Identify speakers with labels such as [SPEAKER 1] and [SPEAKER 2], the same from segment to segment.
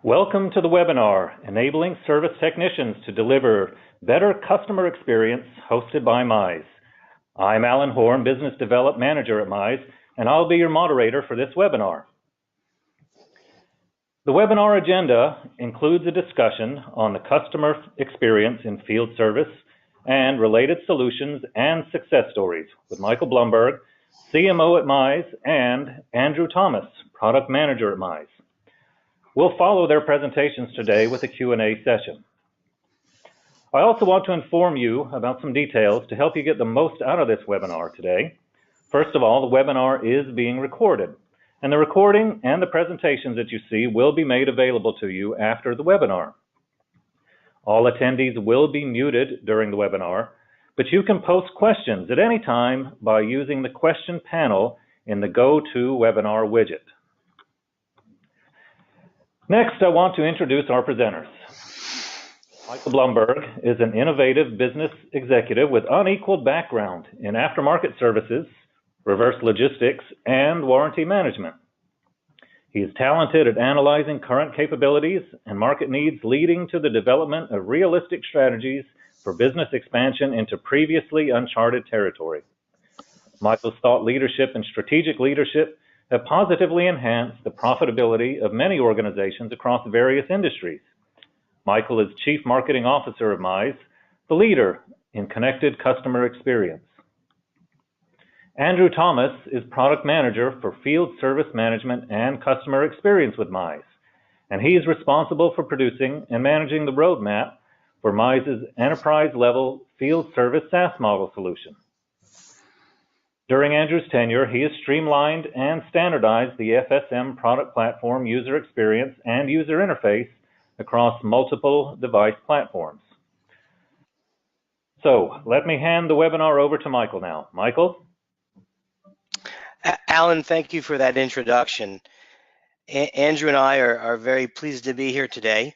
[SPEAKER 1] Welcome to the webinar, Enabling Service Technicians to Deliver Better Customer Experience, hosted by Mize. I'm Alan Horn, Business Development Manager at Mize, and I'll be your moderator for this webinar. The webinar agenda includes a discussion on the customer experience in field service and related solutions and success stories with Michael Blumberg, CMO at Mize, and Andrew Thomas, Product Manager at Mize. We'll follow their presentations today with a Q&A session. I also want to inform you about some details to help you get the most out of this webinar today. First of all, the webinar is being recorded, and the recording and the presentations that you see will be made available to you after the webinar. All attendees will be muted during the webinar, but you can post questions at any time by using the question panel in the GoToWebinar widget. Next, I want to introduce our presenters. Michael Blumberg is an innovative business executive with unequaled background in aftermarket services, reverse logistics, and warranty management. He is talented at analyzing current capabilities and market needs, leading to the development of realistic strategies for business expansion into previously uncharted territory. Michael's thought leadership and strategic leadership have positively enhanced the profitability of many organizations across various industries. Michael is Chief Marketing Officer of Mize, the leader in connected customer experience. Andrew Thomas is Product Manager for Field Service Management and Customer Experience with Mize, and he is responsible for producing and managing the roadmap for Mize's enterprise-level field service SaaS model solution. During Andrew's tenure, he has streamlined and standardized the FSM product platform user experience and user interface across multiple device platforms. So let me hand the webinar over to Michael now. Michael?
[SPEAKER 2] Alan, thank you for that introduction. Andrew and I are very pleased to be here today.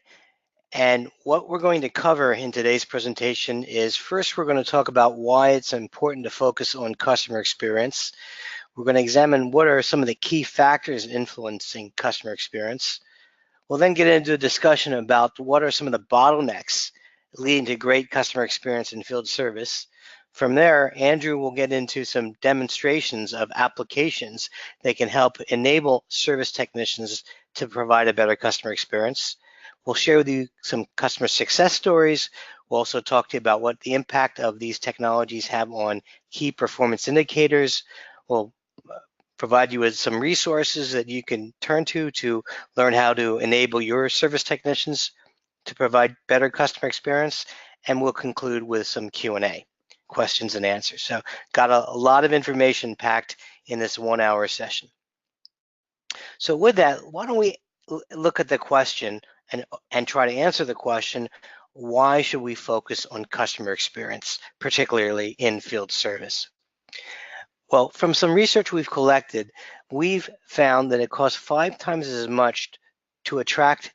[SPEAKER 2] And what we're going to cover in today's presentation is, first, we're going to talk about why it's important to focus on customer experience. We're going to examine what are some of the key factors influencing customer experience. We'll then get into a discussion about what are some of the bottlenecks leading to great customer experience in field service. From there, Andrew will get into some demonstrations of applications that can help enable service technicians to provide a better customer experience. We'll share with you some customer success stories. We'll also talk to you about what the impact of these technologies have on key performance indicators. We'll provide you with some resources that you can turn to learn how to enable your service technicians to provide better customer experience. And we'll conclude with some Q&A, questions and answers. So got a lot of information packed in this 1 hour session. So with that, why don't we look at the question and try to answer the question, why should we focus on customer experience, particularly in field service? Well, from some research we've collected, we've found that it costs 5 times as much to attract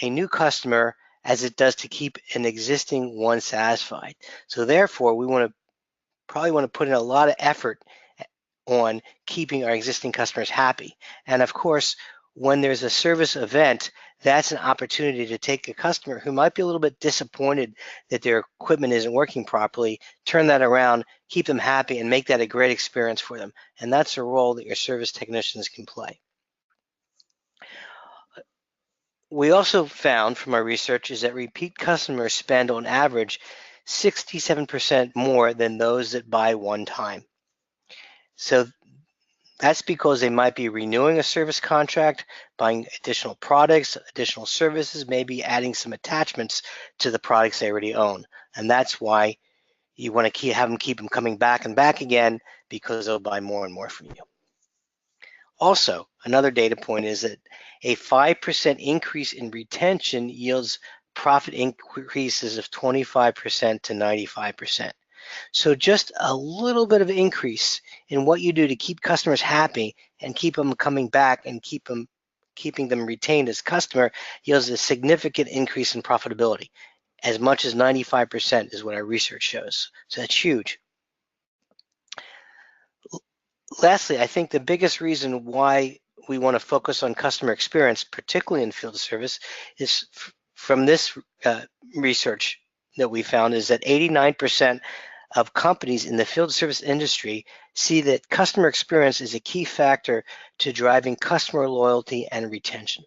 [SPEAKER 2] a new customer as it does to keep an existing one satisfied. So therefore, we probably want to put in a lot of effort on keeping our existing customers happy. And of course, when there's a service event, that's an opportunity to take a customer who might be a little bit disappointed that their equipment isn't working properly, turn that around, keep them happy, and make that a great experience for them. And that's a role that your service technicians can play. We also found from our research is that repeat customers spend on average 67% more than those that buy one time. So that's because they might be renewing a service contract, buying additional products, additional services, maybe adding some attachments to the products they already own. And that's why you want to have them keep them coming back and back again, because they'll buy more and more from you. Also, another data point is that a 5% increase in retention yields profit increases of 25% to 95%. So just a little bit of increase in what you do to keep customers happy and keep them coming back and keeping them retained as customer yields a significant increase in profitability. As much as 95% is what our research shows. So that's huge. Lastly, I think the biggest reason why we want to focus on customer experience, particularly in field service, is from this research that we found is that 89% of companies in the field service industry see that customer experience is a key factor to driving customer loyalty and retention.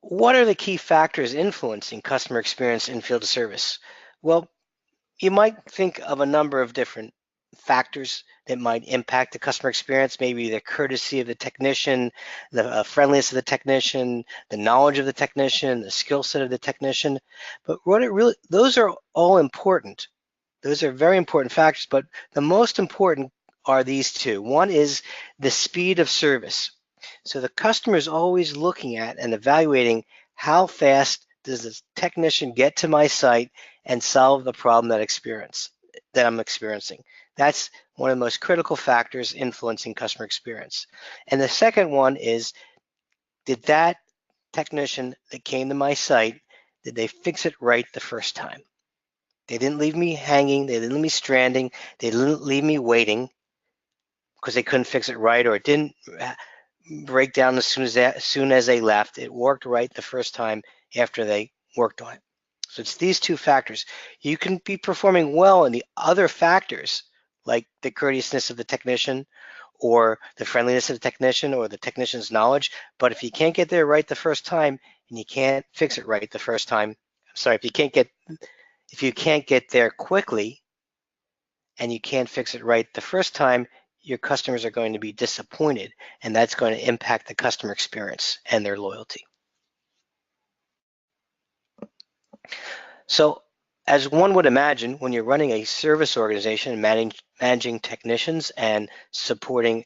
[SPEAKER 2] What are the key factors influencing customer experience in field service? Well, you might think of a number of different factors that might impact the customer experience, maybe the courtesy of the technician, the friendliness of the technician, the knowledge of the technician, the skill set of the technician. But those are all important. Those are very important factors, but the most important are these two. One is the speed of service. So the customer is always looking at and evaluating how fast does the technician get to my site and solve the problem that I'm experiencing. That's one of the most critical factors influencing customer experience. And the second one is, did that technician that came to my site, did they fix it right the first time? They didn't leave me hanging, they didn't leave me stranding, they didn't leave me waiting because they couldn't fix it right, or it didn't break down as soon as they left. It worked right the first time after they worked on it. So it's these two factors. You can be performing well in the other factors, like the courteousness of the technician, or the friendliness of the technician, or the technician's knowledge. But if you can't get there right the first time, and you can't fix it right the first time, if you can't get there quickly, and you can't fix it right the first time, your customers are going to be disappointed, and that's going to impact the customer experience and their loyalty. So, as one would imagine, when you're running a service organization and managing technicians and supporting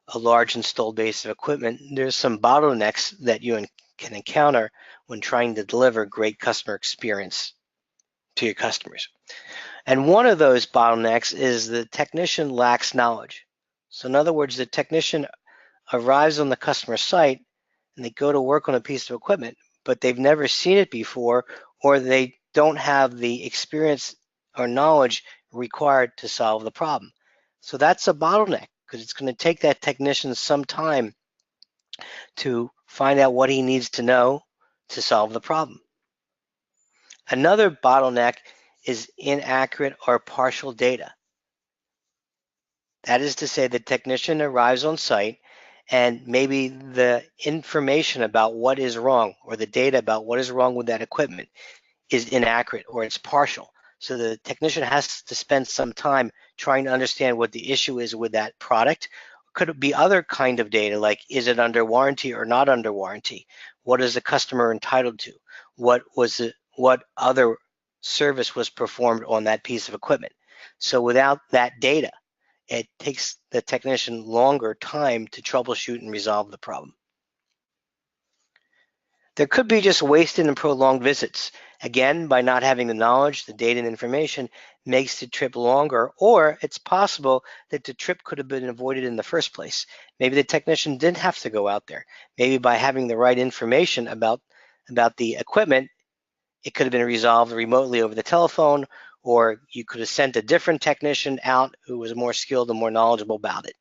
[SPEAKER 2] a large installed base of equipment, there's some bottlenecks that you can encounter when trying to deliver great customer experience to your customers. And one of those bottlenecks is the technician lacks knowledge. So in other words, the technician arrives on the customer site and they go to work on a piece of equipment, but they've never seen it before, or they don't have the experience or knowledge required to solve the problem. So that's a bottleneck, because it's going to take that technician some time to find out what he needs to know to solve the problem. Another bottleneck is inaccurate or partial data. That is to say, the technician arrives on site and maybe the information about what is wrong, or the data about what is wrong with that equipment, is inaccurate, or it's partial. So the technician has to spend some time trying to understand what the issue is with that product. Could it be other kind of data, like is it under warranty or not under warranty? What is the customer entitled to? What other service was performed on that piece of equipment? So without that data, it takes the technician longer time to troubleshoot and resolve the problem. There could be just wasted and prolonged visits. Again, by not having the knowledge, the data and information makes the trip longer, or it's possible that the trip could have been avoided in the first place. Maybe the technician didn't have to go out there. Maybe by having the right information about the equipment, it could have been resolved remotely over the telephone, or you could have sent a different technician out who was more skilled and more knowledgeable about it.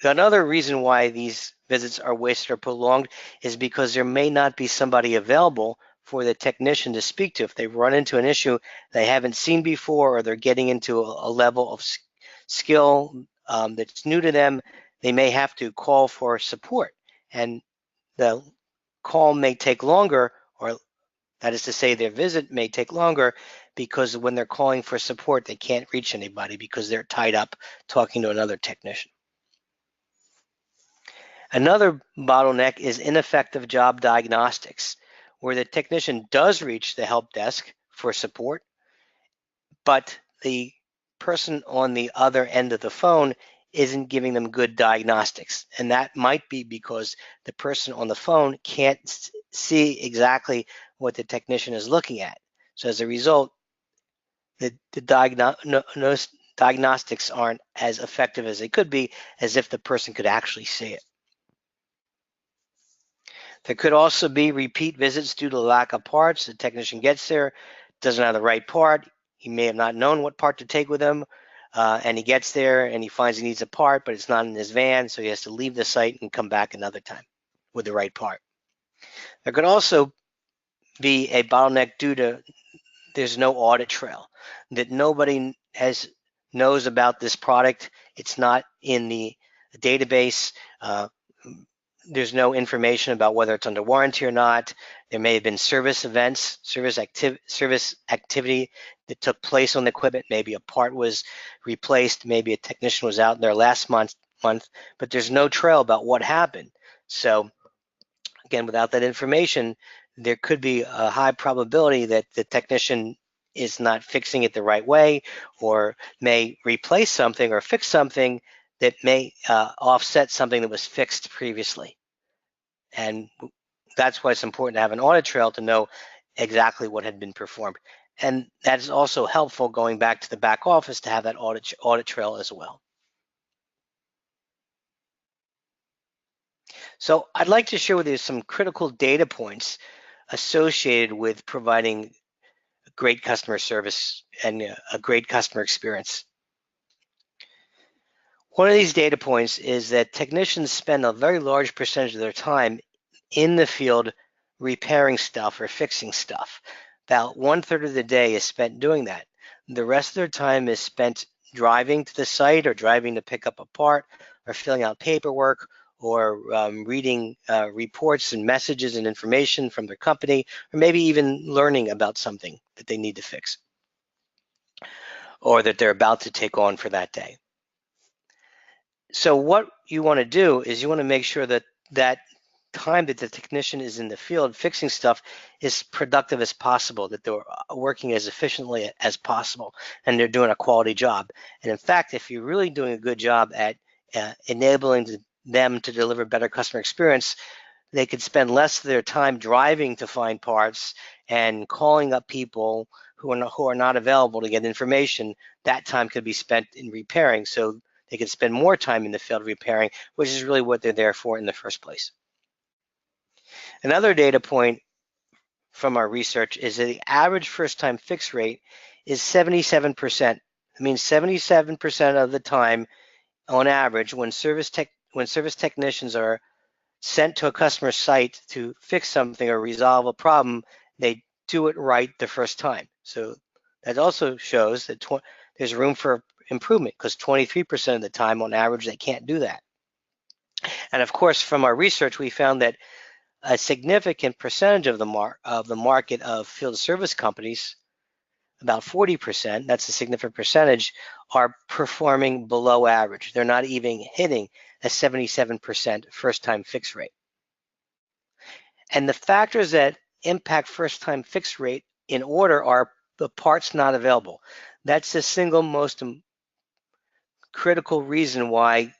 [SPEAKER 2] Another reason why these visits are wasted or prolonged is because there may not be somebody available for the technician to speak to. If they run into an issue they haven't seen before, or they're getting into a level of skill that's new to them, they may have to call for support. And the call may take longer, or that is to say, their visit may take longer, because when they're calling for support, they can't reach anybody because they're tied up talking to another technician. Another bottleneck is ineffective job diagnostics, where the technician does reach the help desk for support, but the person on the other end of the phone isn't giving them good diagnostics. And that might be because the person on the phone can't see exactly what the technician is looking at. So as a result, the diagnostics aren't as effective as they could be, as if the person could actually see it. There could also be repeat visits due to lack of parts. The technician gets there, doesn't have the right part. He may have not known what part to take with him. and he gets there and he finds he needs a part, but it's not in his van, so he has to leave the site and come back another time with the right part. There could also be a bottleneck due to there's no audit trail, that nobody knows about this product. It's not in the database. There's no information about whether it's under warranty or not. There may have been service events, service activity that took place on the equipment. Maybe a part was replaced. Maybe a technician was out there last month, but there's no trail about what happened. So again, without that information, there could be a high probability that the technician is not fixing it the right way, or may replace something or fix something that may offset something that was fixed previously. And that's why it's important to have an audit trail to know exactly what had been performed. And that is also helpful going back to the back office to have that audit trail as well. So I'd like to share with you some critical data points associated with providing great customer service and a great customer experience. One of these data points is that technicians spend a very large percentage of their time in the field repairing stuff or fixing stuff. About 1/3 of the day is spent doing that. The rest of their time is spent driving to the site or driving to pick up a part or filling out paperwork or reading reports and messages and information from their company, or maybe even learning about something that they need to fix or that they're about to take on for that day. So what you want to do is you want to make sure that that time that the technician is in the field fixing stuff is productive as possible, that they're working as efficiently as possible, and they're doing a quality job. And in fact, if you're really doing a good job at enabling them to deliver better customer experience, they could spend less of their time driving to find parts and calling up people who are not available to get information. That time could be spent in repairing, so they could spend more time in the field repairing, which is really what they're there for in the first place. Another data point from our research is that the average first-time fix rate is 77%. It means 77% of the time, on average, when service technicians are sent to a customer site to fix something or resolve a problem, they do it right the first time. So that also shows that there's room for improvement, because 23% of the time on average they can't do that. And of course, from our research, we found that a significant percentage of the market of field service companies, about 40%, that's a significant percentage, are performing below average. They're not even hitting a 77% first-time fix rate. And the factors that impact first-time fix rate in order are the parts not available. That's the single most critical reason why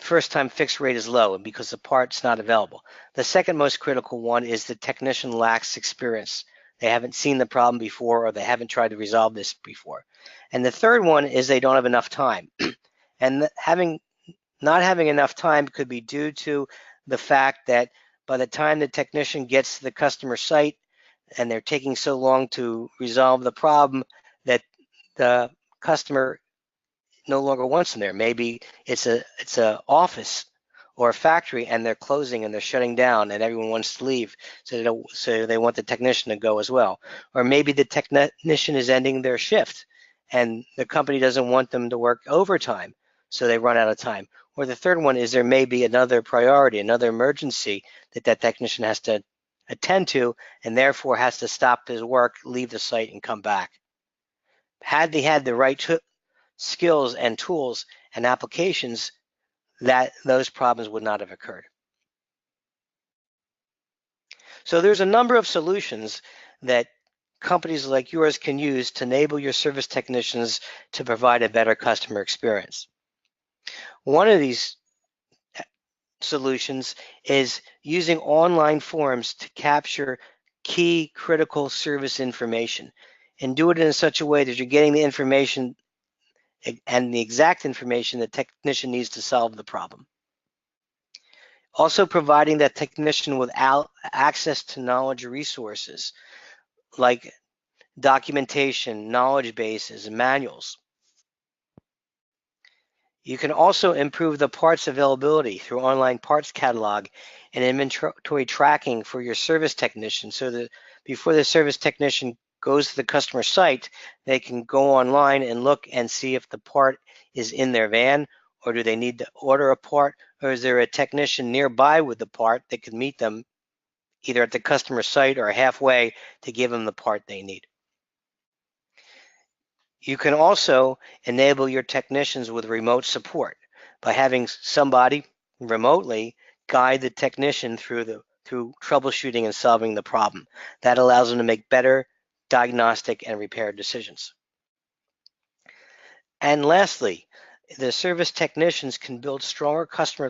[SPEAKER 2] first-time fix rate is low, because the part's not available. The second most critical one is the technician lacks experience. They haven't seen the problem before, or they haven't tried to resolve this before. And the third one is they don't have enough time. And not having enough time could be due to the fact that by the time the technician gets to the customer site and they're taking so long to resolve the problem that the customer no longer wants them there. Maybe it's a office or a factory and they're closing and they're shutting down and everyone wants to leave, so they want the technician to go as well. Or maybe the technician is ending their shift and the company doesn't want them to work overtime, so they run out of time. Or the third one is there may be another priority, another emergency that technician has to attend to, and therefore has to stop his work, leave the site, and come back. Had they had the right skills and tools and applications, that those problems would not have occurred. So there's a number of solutions that companies like yours can use to enable your service technicians to provide a better customer experience. One of these solutions is using online forums to capture key critical service information, and do it in such a way that you're getting the information and the exact information the technician needs to solve the problem. Also providing that technician with access to knowledge resources like documentation, knowledge bases, and manuals. You can also improve the parts availability through online parts catalog and inventory tracking for your service technician, so that before the service technician goes to the customer site, they can go online and look and see if the part is in their van, or do they need to order a part, or is there a technician nearby with the part that could meet them either at the customer site or halfway to give them the part they need. You can also enable your technicians with remote support by having somebody remotely guide the technician through troubleshooting and solving the problem. That allows them to make better diagnostic and repair decisions. And lastly, the service technicians can build stronger customer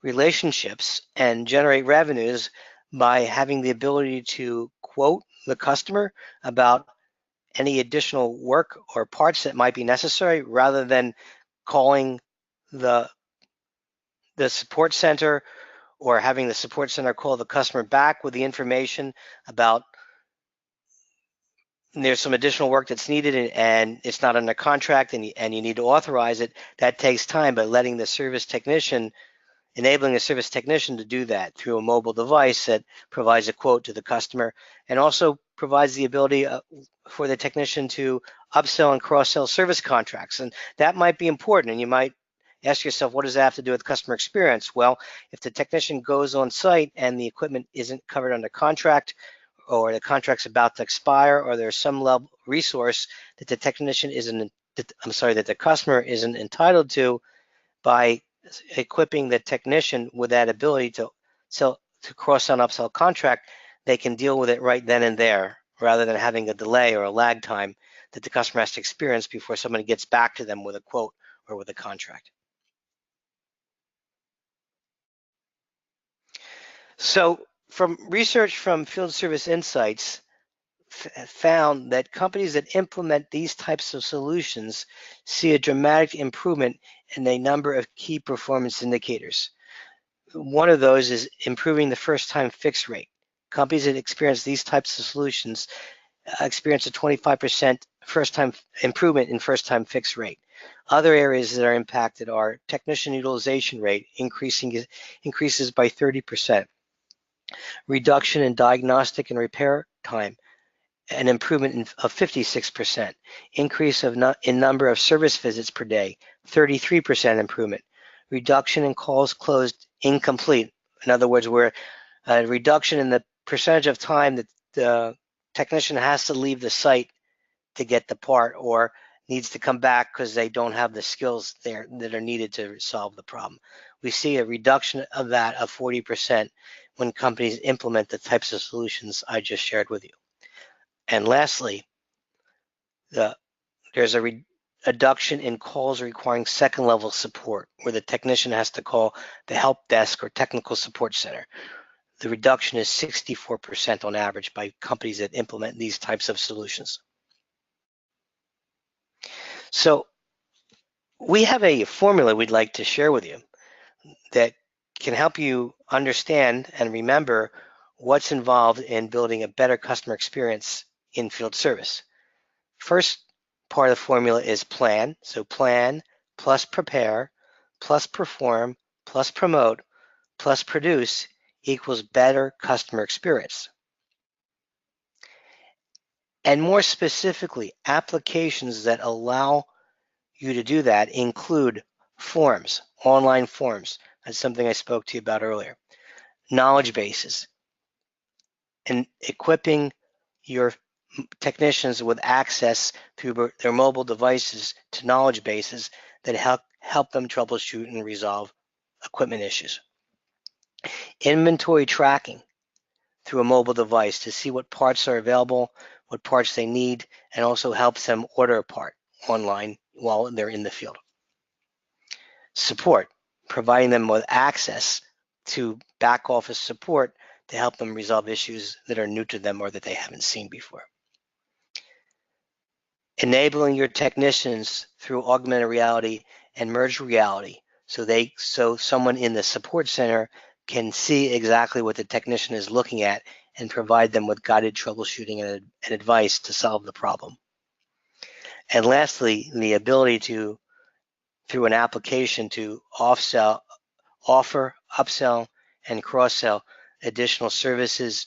[SPEAKER 2] relationships and generate revenues by having the ability to quote the customer about any additional work or parts that might be necessary, rather than calling the support center or having the support center call the customer back with the information about there's some additional work that's needed and it's not under contract and you need to authorize it. That takes time, but letting the service technician, enabling a service technician to do that through a mobile device that provides a quote to the customer, and also provides the ability for the technician to upsell and cross-sell service contracts. And that might be important, and you might ask yourself, what does that have to do with customer experience? Well, if the technician goes on site and the equipment isn't covered under contract, or the contract's about to expire, or there's some level resource that the technician isn't, that the customer isn't entitled to, by equipping the technician with that ability to cross-sell and upsell contract, they can deal with it right then and there, rather than having a delay or a lag time that the customer has to experience before somebody gets back to them with a quote or with a contract. So from research from Field Service Insights, found that companies that implement these types of solutions see a dramatic improvement in a number of key performance indicators. One of those is improving the first-time fix rate. Companies that experience these types of solutions experience a 25% first-time improvement in first-time fix rate. Other areas that are impacted are technician utilization rate increases by 30%, reduction in diagnostic and repair time, an improvement of 56%, increase in number of service visits per day, 33% improvement, reduction in calls closed incomplete. In other words, where a reduction in the percentage of time that the technician has to leave the site to get the part, or needs to come back because they don't have the skills there that are needed to solve the problem. We see a reduction of that of 40% when companies implement the types of solutions I just shared with you. And lastly, there's a reduction in calls requiring second-level support, where the technician has to call the help desk or technical support center. The reduction is 64% on average by companies that implement these types of solutions. So we have a formula we'd like to share with you that can help you understand and remember what's involved in building a better customer experience in field service. First part of the formula is plan. So plan plus prepare plus perform plus promote plus produce equals better customer experience. And more specifically, applications that allow you to do that include forms, online forms. That's something I spoke to you about earlier. Knowledge bases, and equipping your technicians with access through their mobile devices to knowledge bases that help them troubleshoot and resolve equipment issues. Inventory tracking through a mobile device to see what parts are available, what parts they need, and also helps them order a part online while they're in the field. Support, providing them with access to back office support to help them resolve issues that are new to them or that they haven't seen before. Enabling your technicians through augmented reality and merged reality, so someone in the support center can see exactly what the technician is looking at and provide them with guided troubleshooting and advice to solve the problem. And lastly, the ability to through an application to offer, upsell, and cross-sell additional services,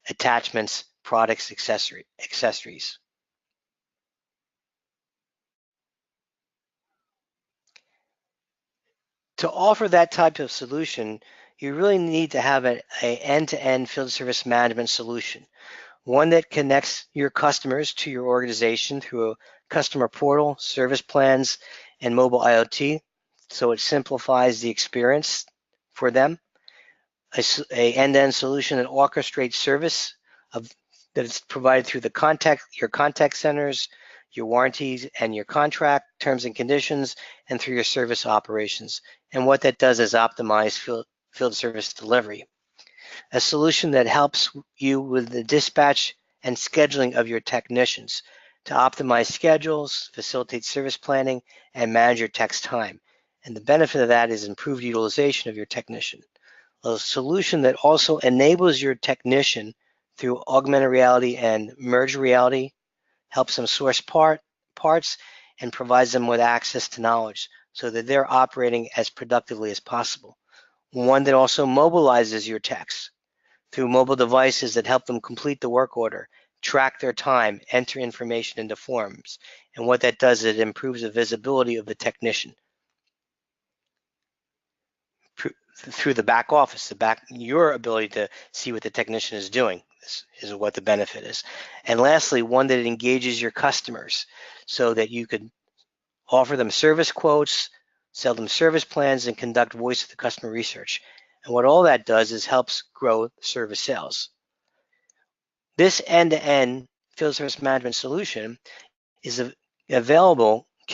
[SPEAKER 2] attachments, products, accessories. To offer that type of solution, you really need to have an end-to-end field service management solution, one that connects your customers to your organization through a customer portal, service plans, and mobile IoT, so it simplifies the experience for them. A end-to-end solution that orchestrates service that is provided through your contact centers, your warranties, and your contract terms and conditions, and through your service operations. And what that does is optimize field service delivery. A solution that helps you with the dispatch and scheduling of your technicians to optimize schedules, facilitate service planning, and manage your tech's time. And the benefit of that is improved utilization of your technician. A solution that also enables your technician through augmented reality and merged reality, helps them source parts, and provides them with access to knowledge so that they're operating as productively as possible. One that also mobilizes your techs through mobile devices that help them complete the work order, track their time, enter information into forms. And what that does is it improves the visibility of the technician through the back office, your ability to see what the technician is doing is what the benefit is. And lastly, one that engages your customers so that you could offer them service quotes, sell them service plans, and conduct voice of the customer research. And what all that does is helps grow service sales. This end-to-end field service management solution can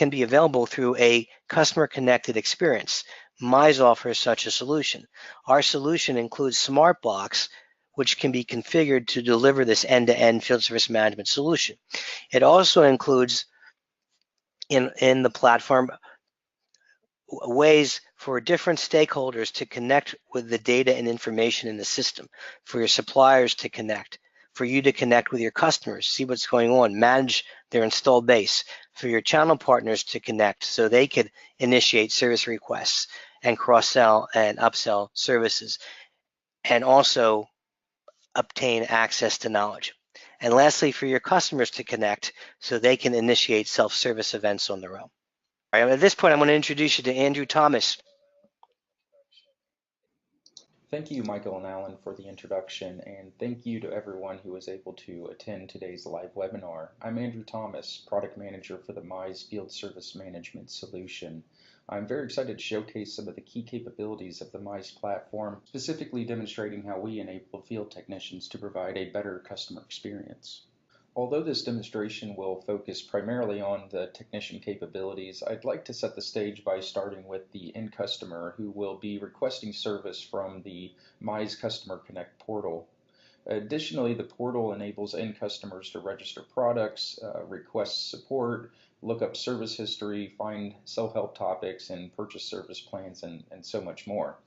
[SPEAKER 2] be available through a customer-connected experience. Mize offers such a solution. Our solution includes smart blocks, which can be configured to deliver this end-to-end field service management solution. It also includes in the platform ways for different stakeholders to connect with the data and information in the system, for your suppliers to connect, for you to connect with your customers, see what's going on, manage their installed base, for your channel partners to connect so they could initiate service requests and cross-sell and upsell services, and also obtain access to knowledge. And lastly, for your customers to connect so they can initiate self-service events on their own. All right, at this point, I'm going to introduce you to Andrew Thomas.
[SPEAKER 3] Thank you, Michael and Alan, for the introduction, and thank you to everyone who was able to attend today's live webinar. I'm Andrew Thomas, Product Manager for the Mize Field Service Management Solution. I'm very excited to showcase some of the key capabilities of the Mize platform, specifically demonstrating how we enable field technicians to provide a better customer experience. Although this demonstration will focus primarily on the technician capabilities, I'd like to set the stage by starting with the end customer who will be requesting service from the Mize Customer Connect portal. Additionally, the portal enables end customers to register products, request support, look up service history, find self-help topics, and purchase service plans, and so much more.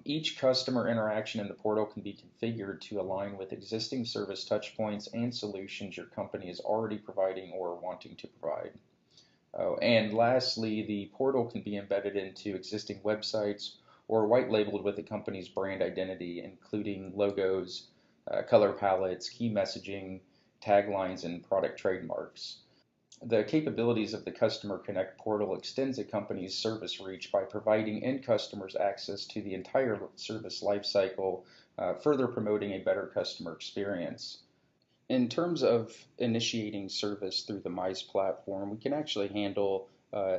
[SPEAKER 3] Each customer interaction in the portal can be configured to align with existing service touchpoints and solutions your company is already providing or wanting to provide. And lastly, the portal can be embedded into existing websites or white labeled with the company's brand identity, including logos, color palettes, key messaging, taglines, and product trademarks. The capabilities of the Customer Connect portal extends a company's service reach by providing end customers access to the entire service lifecycle, further promoting a better customer experience. In terms of initiating service through the Mize platform, we can actually handle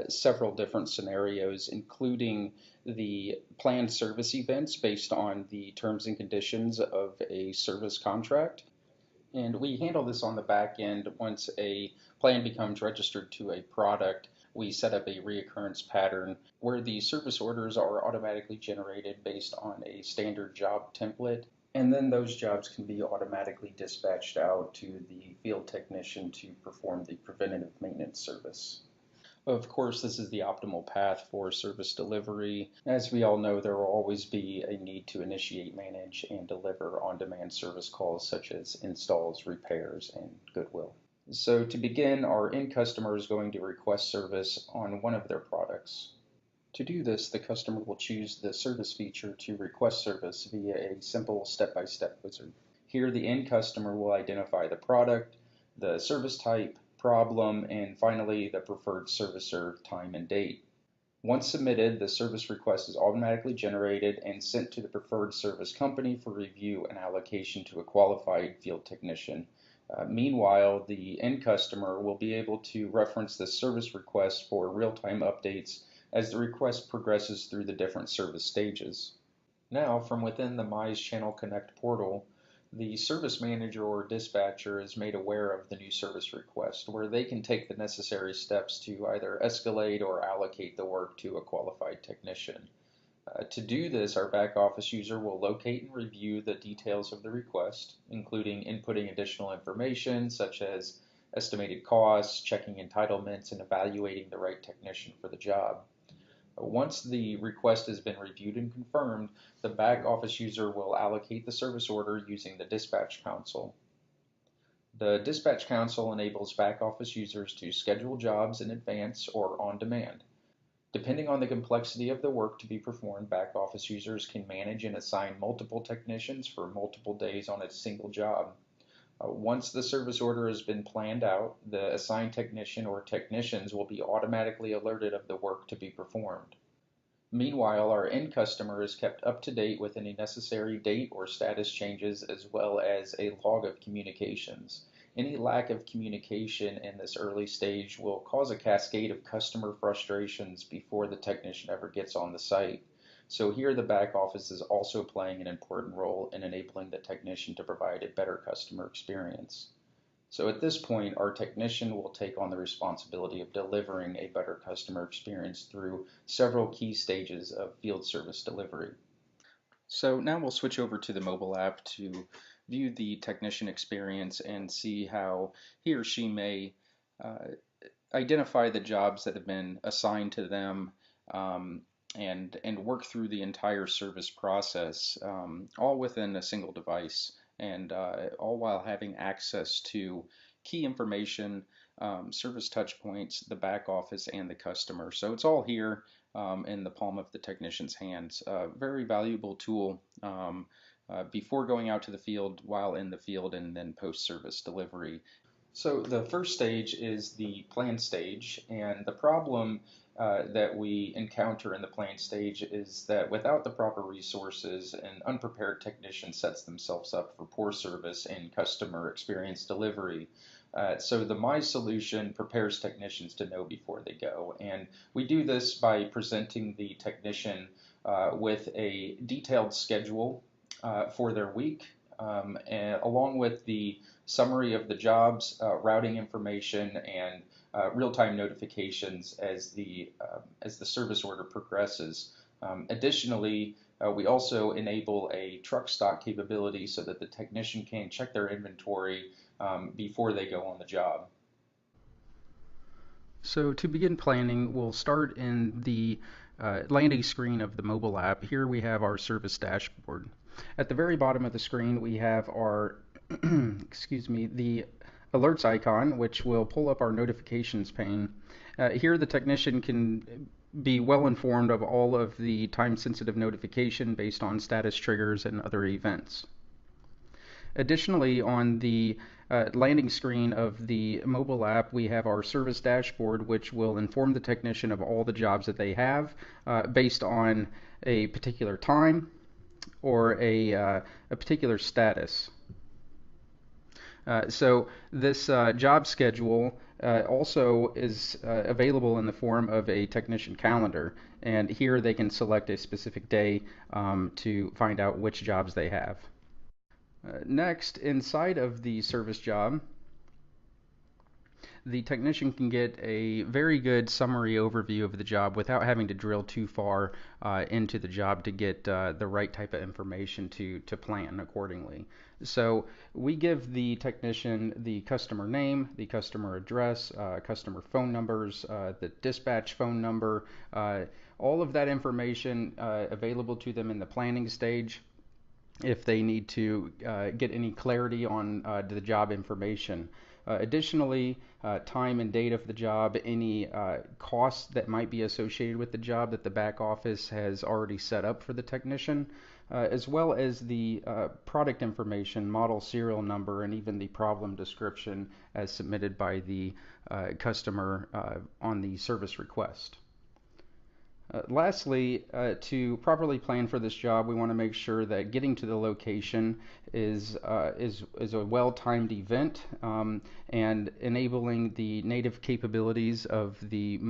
[SPEAKER 3] several different scenarios, including the planned service events based on the terms and conditions of a service contract. And we handle this on the back end. Once a plan becomes registered to a product, we set up a reoccurrence pattern where the service orders are automatically generated based on a standard job template. And then those jobs can be automatically dispatched out to the field technician to perform the preventative maintenance service. Of course, this is the optimal path for service delivery. As we all know, there will always be a need to initiate, manage, and deliver on-demand service calls such as installs, repairs, and goodwill. So to begin, our end customer is going to request service on one of their products. To do this, the customer will choose the service feature to request service via a simple step-by-step wizard. Here, the end customer will identify the product, the service type, problem, and finally the preferred servicer time and date. Once submitted, the service request is automatically generated and sent to the preferred service company for review and allocation to a qualified field technician. Meanwhile, the end customer will be able to reference the service request for real-time updates as the request progresses through the different service stages. Now, from within the Mize Channel Connect portal, the service manager or dispatcher is made aware of the new service request, where they can take the necessary steps to either escalate or allocate the work to a qualified technician. To do this, our back office user will locate and review the details of the request, including inputting additional information such as estimated costs, checking entitlements, and evaluating the right technician for the job. Once the request has been reviewed and confirmed, the back office user will allocate the service order using the dispatch console. The dispatch console enables back office users to schedule jobs in advance or on demand. Depending on the complexity of the work to be performed, back office users can manage and assign multiple technicians for multiple days on a single job. Once the service order has been planned out, the assigned technician or technicians will be automatically alerted of the work to be performed. Meanwhile, our end customer is kept up to date with any necessary date or status changes as well as a log of communications. Any lack of communication in this early stage will cause a cascade of customer frustrations before the technician ever gets on the site. So here the back office is also playing an important role in enabling the technician to provide a better customer experience. So at this point, our technician will take on the responsibility of delivering a better customer experience through several key stages of field service delivery. So now we'll switch over to the mobile app to view the technician experience and see how he or she may identify the jobs that have been assigned to them, and work through the entire service process, all within a single device, and all while having access to key information, service touch points, the back office, and the customer. So it's all here in the palm of the technician's hands. Very valuable tool before going out to the field, while in the field, and then post-service delivery. So the first stage is the plan stage, and the problem that we encounter in the plan stage is that without the proper resources, an unprepared technician sets themselves up for poor service and customer experience delivery. So the Mize solution prepares technicians to know before they go, and we do this by presenting the technician with a detailed schedule for their week, and along with the summary of the jobs, routing information, and real-time notifications as the service order progresses. Additionally, we also enable a truck stock capability so that the technician can check their inventory before they go on the job. So to begin planning, we'll start in the landing screen of the mobile app. Here we have our service dashboard. At the very bottom of the screen, we have our the alerts icon, which will pull up our notifications pane. Here the technician can be well informed of all of the time-sensitive notification based on status triggers and other events. Additionally, on the landing screen of the mobile app, we have our service dashboard, which will inform the technician of all the jobs that they have based on a particular time or a particular status. So this job schedule also is available in the form of a technician calendar, and here they can select a specific day to find out which jobs they have. Next, inside of the service job, the technician can get a very good summary overview of the job without having to drill too far into the job to get the right type of information to plan accordingly. So we give the technician the customer name, the customer address, customer phone numbers, the dispatch phone number, all of that information available to them in the planning stage if they need to get any clarity on the job information.
[SPEAKER 4] Additionally, time and date of the job, any costs that might be associated with the job that the back office has already set up for the technician, as well as the product information, model, serial number, and even the problem description as submitted by the customer on the service request. Lastly, to properly plan for this job, we want to make sure that getting to the location is a well-timed event, and enabling the native capabilities of the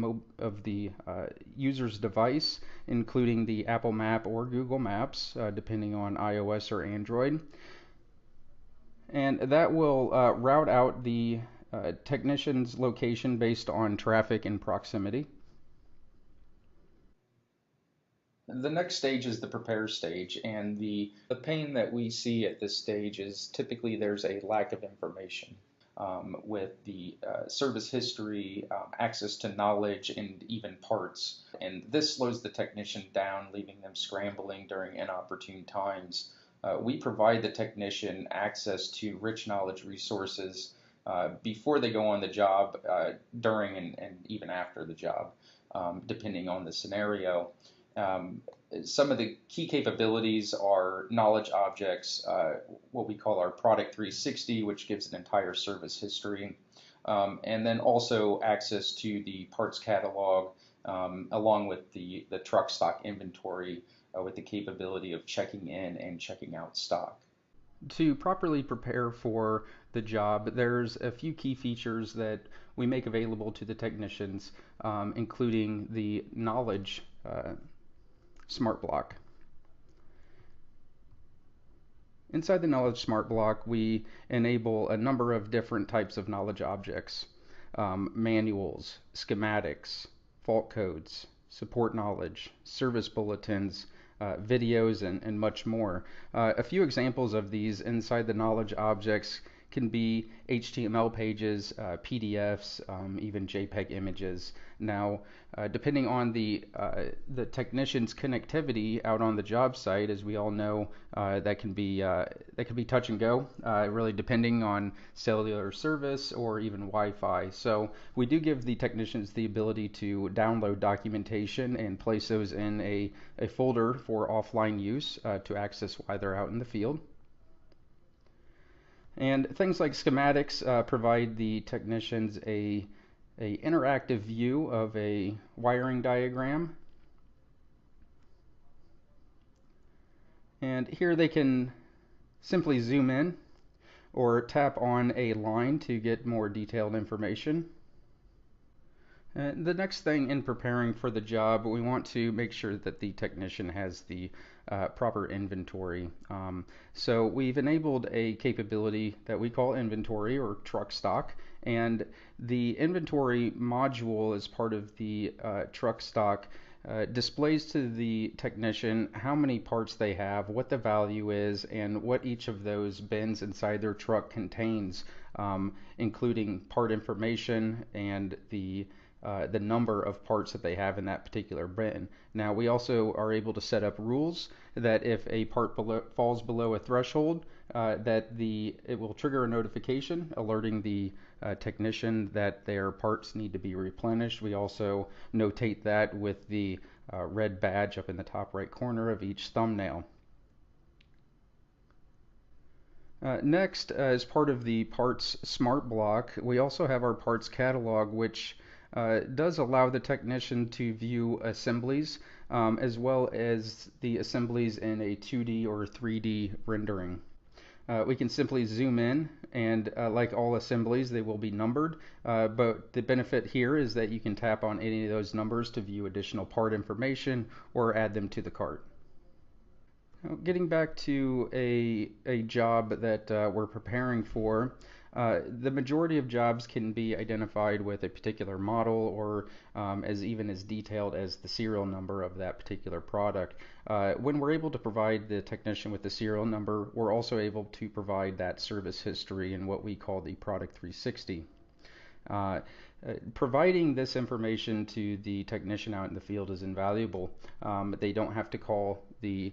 [SPEAKER 4] user's device, including the Apple Map or Google Maps, depending on iOS or Android. And that will route out the technician's location based on traffic and proximity.
[SPEAKER 3] The next stage is the prepare stage, and the pain that we see at this stage is typically there's a lack of information with the service history, access to knowledge, and even parts. And this slows the technician down, leaving them scrambling during inopportune times. We provide the technician access to rich knowledge resources before they go on the job, during, and even after the job, depending on the scenario. Some of the key capabilities are knowledge objects, what we call our Product 360, which gives an entire service history, and then also access to the parts catalog, along with the truck stock inventory, with the capability of checking in and checking out stock.
[SPEAKER 4] To properly prepare for the job, there's a few key features that we make available to the technicians, including the knowledge Smart Block. Inside the Knowledge Smart Block, we enable a number of different types of knowledge objects, manuals, schematics, fault codes, support knowledge, service bulletins, videos, and much more. A few examples of these inside the knowledge objects can be HTML pages, PDFs, even JPEG images. Now, depending on the technician's connectivity out on the job site, as we all know, that can be touch and go, really depending on cellular service or even Wi-Fi. So we do give the technicians the ability to download documentation and place those in a folder for offline use to access while they're out in the field. And things like schematics provide the technicians a interactive view of a wiring diagram. And here they can simply zoom in or tap on a line to get more detailed information. The next thing in preparing for the job, we want to make sure that the technician has the proper inventory. So we've enabled a capability that we call inventory or truck stock, and the inventory module as part of the truck stock displays to the technician how many parts they have, what the value is, and what each of those bins inside their truck contains, including part information and the number of parts that they have in that particular bin. Now, we also are able to set up rules that if a part falls below a threshold, it will trigger a notification alerting the technician that their parts need to be replenished. We also notate that with the red badge up in the top right corner of each thumbnail. Next, as part of the parts smart block, we also have our parts catalog, which does allow the technician to view assemblies as well as the assemblies in a 2D or 3D rendering. We can simply zoom in, and like all assemblies, they will be numbered, but the benefit here is that you can tap on any of those numbers to view additional part information or add them to the cart. Now, getting back to a job that we're preparing for, the majority of jobs can be identified with a particular model or as detailed as the serial number of that particular product. When we're able to provide the technician with the serial number, we're also able to provide that service history in what we call the Product 360. Providing this information to the technician out in the field is invaluable. They don't have to call the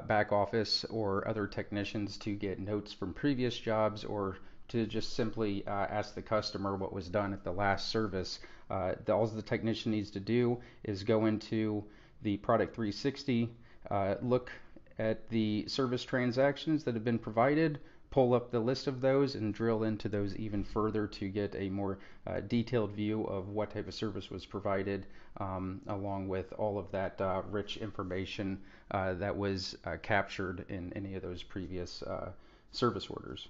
[SPEAKER 4] back office or other technicians to get notes from previous jobs or to just simply ask the customer what was done at the last service. All the technician needs to do is go into the Product 360, look at the service transactions that have been provided, pull up the list of those, and drill into those even further to get a more detailed view of what type of service was provided, along with all of that rich information that was captured in any of those previous service orders.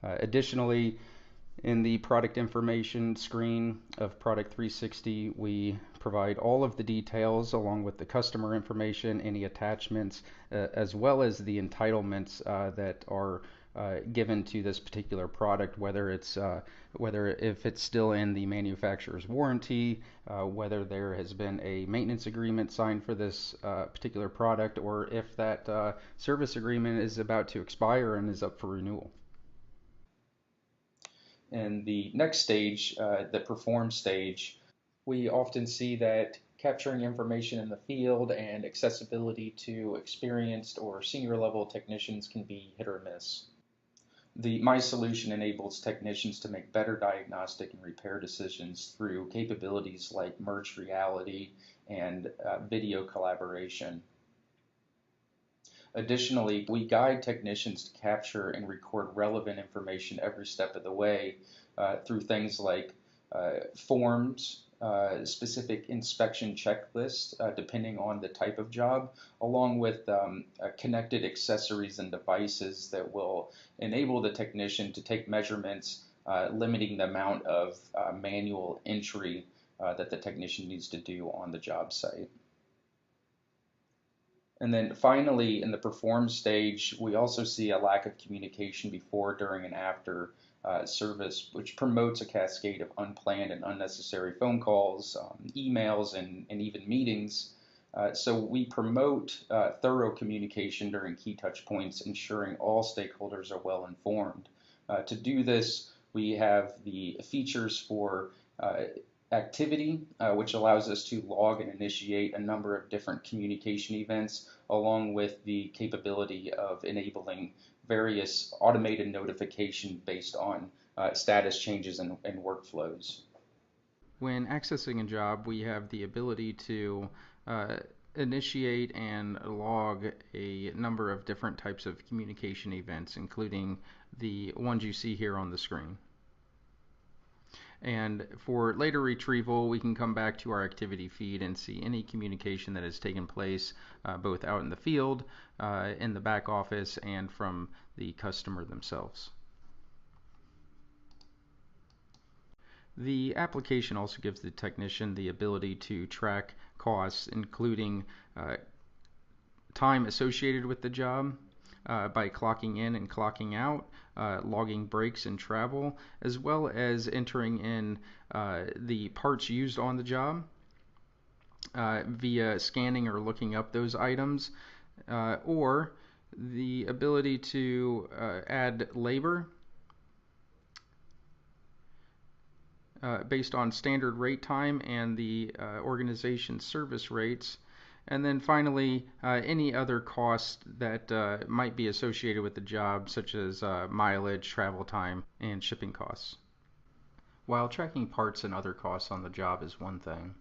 [SPEAKER 4] Additionally, in the product information screen of Product 360, we provide all of the details along with the customer information, any attachments, as well as the entitlements that are given to this particular product, whether if it's still in the manufacturer's warranty, whether there has been a maintenance agreement signed for this particular product, or if that service agreement is about to expire and is up for renewal.
[SPEAKER 3] In the next stage, the perform stage, we often see that capturing information in the field and accessibility to experienced or senior level technicians can be hit or miss. The Mize solution enables technicians to make better diagnostic and repair decisions through capabilities like merged reality and video collaboration. Additionally, we guide technicians to capture and record relevant information every step of the way through things like forms, specific inspection checklists depending on the type of job, along with connected accessories and devices that will enable the technician to take measurements, limiting the amount of manual entry that the technician needs to do on the job site. And then finally, in the perform stage, we also see a lack of communication before, during, and after service, which promotes a cascade of unplanned and unnecessary phone calls, emails, and even meetings. So we promote thorough communication during key touch points, ensuring all stakeholders are well informed. To do this, we have the features for activity, which allows us to log and initiate a number of different communication events, along with the capability of enabling various automated notification based on status changes and workflows.
[SPEAKER 4] When accessing a job, we have the ability to initiate and log a number of different types of communication events, including the ones you see here on the screen. And for later retrieval, we can come back to our activity feed and see any communication that has taken place both out in the field, in the back office, and from the customer themselves. The application also gives the technician the ability to track costs, including time associated with the job, by clocking in and clocking out, logging breaks and travel, as well as entering in the parts used on the job via scanning or looking up those items, or the ability to add labor based on standard rate time and the organization's service rates. And then finally, any other costs that might be associated with the job, such as mileage, travel time, and shipping costs. While tracking parts and other costs on the job is one thing,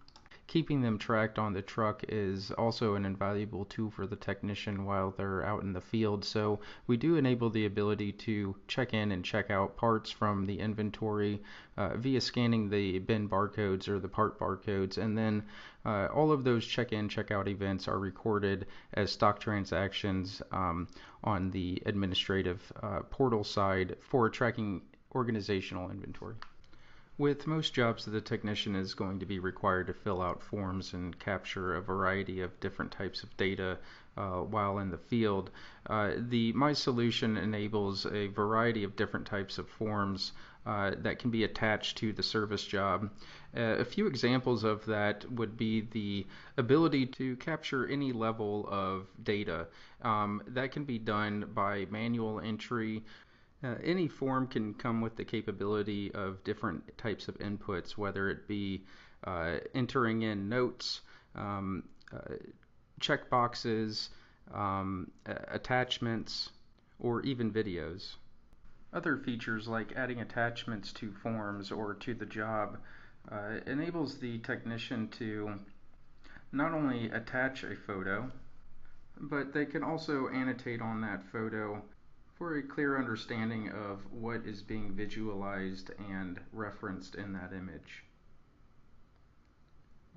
[SPEAKER 4] keeping them tracked on the truck is also an invaluable tool for the technician while they're out in the field. So we do enable the ability to check in and check out parts from the inventory via scanning the bin barcodes or the part barcodes, and then all of those check-in, check-out events are recorded as stock transactions on the administrative portal side for tracking organizational inventory. With most jobs, the technician is going to be required to fill out forms and capture a variety of different types of data while in the field. The Mize solution enables a variety of different types of forms that can be attached to the service job. A few examples of that would be the ability to capture any level of data. That can be done by manual entry. Any form can come with the capability of different types of inputs, whether it be entering in notes, check boxes, attachments, or even videos. Other features like adding attachments to forms or to the job enables the technician to not only attach a photo, but they can also annotate on that photo for a clear understanding of what is being visualized and referenced in that image.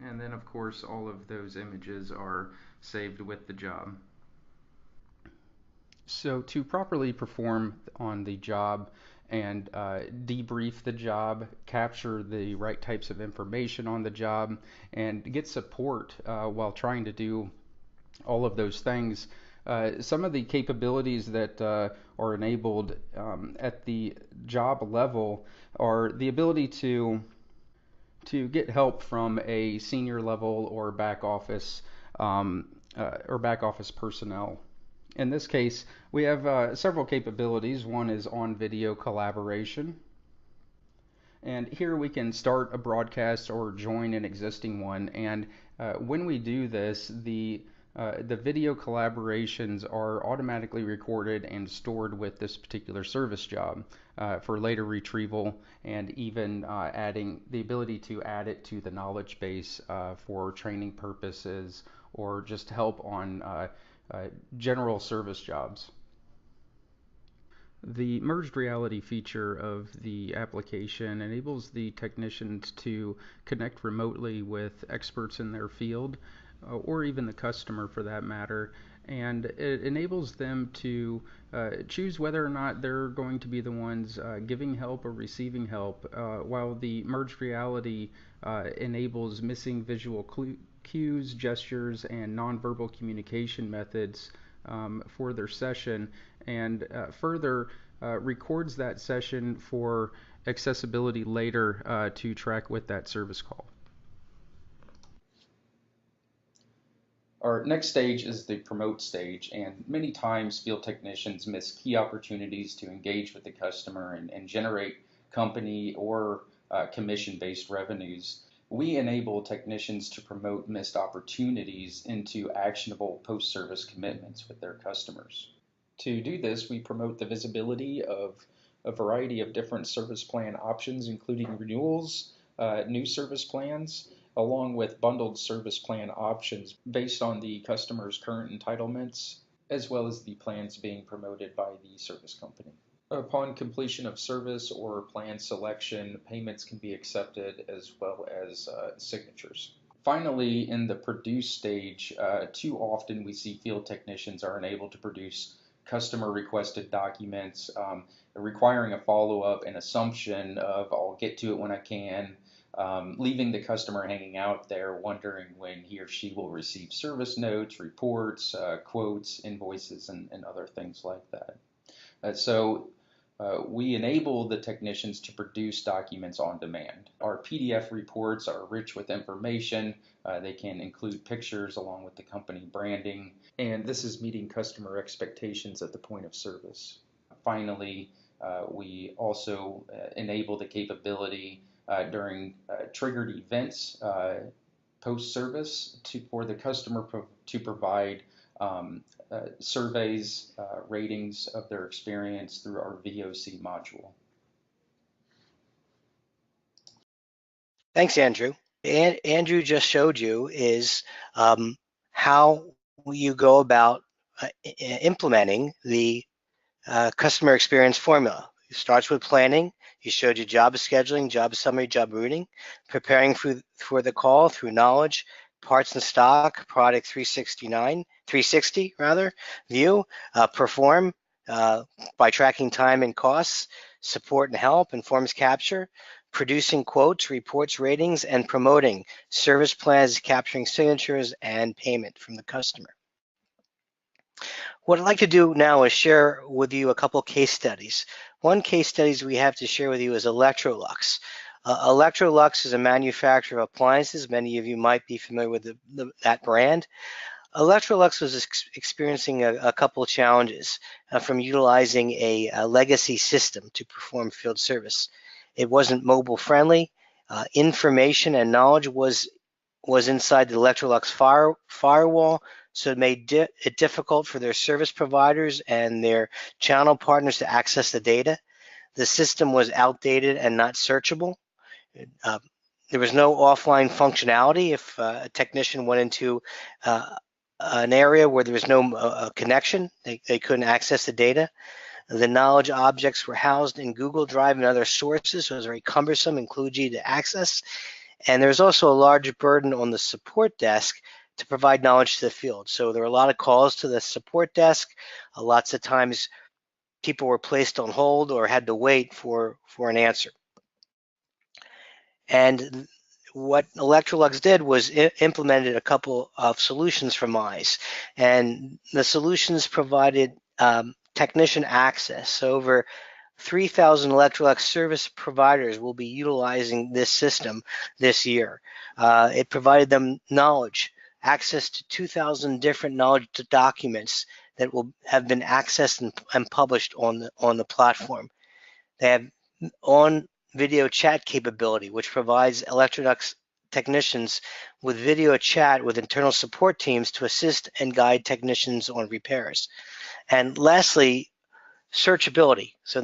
[SPEAKER 4] And then of course all of those images are saved with the job. So to properly perform on the job and debrief the job, capture the right types of information on the job, and get support while trying to do all of those things, some of the capabilities that are enabled at the job level are the ability to get help from a senior level or back office personnel. In this case, we have several capabilities. One is on video collaboration. And here we can start a broadcast or join an existing one. And when we do this, the video collaborations are automatically recorded and stored with this particular service job for later retrieval, and even adding the ability to add it to the knowledge base for training purposes or just help on general service jobs. The merged reality feature of the application enables the technicians to connect remotely with experts in their field, or even the customer for that matter, and it enables them to choose whether or not they're going to be the ones giving help or receiving help, while the merged reality enables missing visual cues, gestures, and nonverbal communication methods for their session, and further records that session for accessibility later to track with that service call.
[SPEAKER 3] Our next stage is the promote stage, and many times field technicians miss key opportunities to engage with the customer and generate company or commission-based revenues. We enable technicians to promote missed opportunities into actionable post-service commitments with their customers. To do this, we promote the visibility of a variety of different service plan options, including renewals, new service plans, along with bundled service plan options based on the customer's current entitlements, as well as the plans being promoted by the service company. Upon completion of service or plan selection, payments can be accepted as well as signatures. Finally, in the produce stage, too often we see field technicians are unable to produce customer requested documents, requiring a follow-up and assumption of I'll get to it when I can, leaving the customer hanging out there wondering when he or she will receive service notes, reports, quotes, invoices, and other things like that. So we enable the technicians to produce documents on demand. Our PDF reports are rich with information. They can include pictures along with the company branding, and this is meeting customer expectations at the point of service. Finally, we also enable the capability during triggered events post-service for the customer to provide surveys, ratings of their experience through our VOC module.
[SPEAKER 2] Thanks, Andrew. Andrew just showed you is how you go about implementing the customer experience formula. It starts with planning. He showed you job scheduling, job summary, job routing, preparing for the call through knowledge, parts and stock, product 360 view, perform by tracking time and costs, support and help, and forms capture, producing quotes, reports, ratings, and promoting service plans, capturing signatures and payment from the customer. What I'd like to do now is share with you a couple case studies. One case studies we have to share with you is Electrolux. Electrolux is a manufacturer of appliances. Many of you might be familiar with that brand. Electrolux was experiencing a couple of challenges from utilizing a legacy system to perform field service. It wasn't mobile friendly. Information and knowledge was inside the Electrolux firewall, so it made it difficult for their service providers and their channel partners to access the data. The system was outdated and not searchable. There was no offline functionality. If a technician went into an area where there was no connection, they couldn't access the data. The knowledge objects were housed in Google Drive and other sources, so it was very cumbersome and kludgy to access. And there's also a large burden on the support desk to provide knowledge to the field. So there were a lot of calls to the support desk. Lots of times people were placed on hold or had to wait for an answer. And what Electrolux did was implemented a couple of solutions for Mize. And the solutions provided technician access. So over 3,000 Electrolux service providers will be utilizing this system this year. It provided them knowledge, access to 2,000 different knowledge documents that will have been accessed and published on the platform. They have on video chat capability, which provides Electrolux technicians with video chat with internal support teams to assist and guide technicians on repairs. And lastly, searchability. So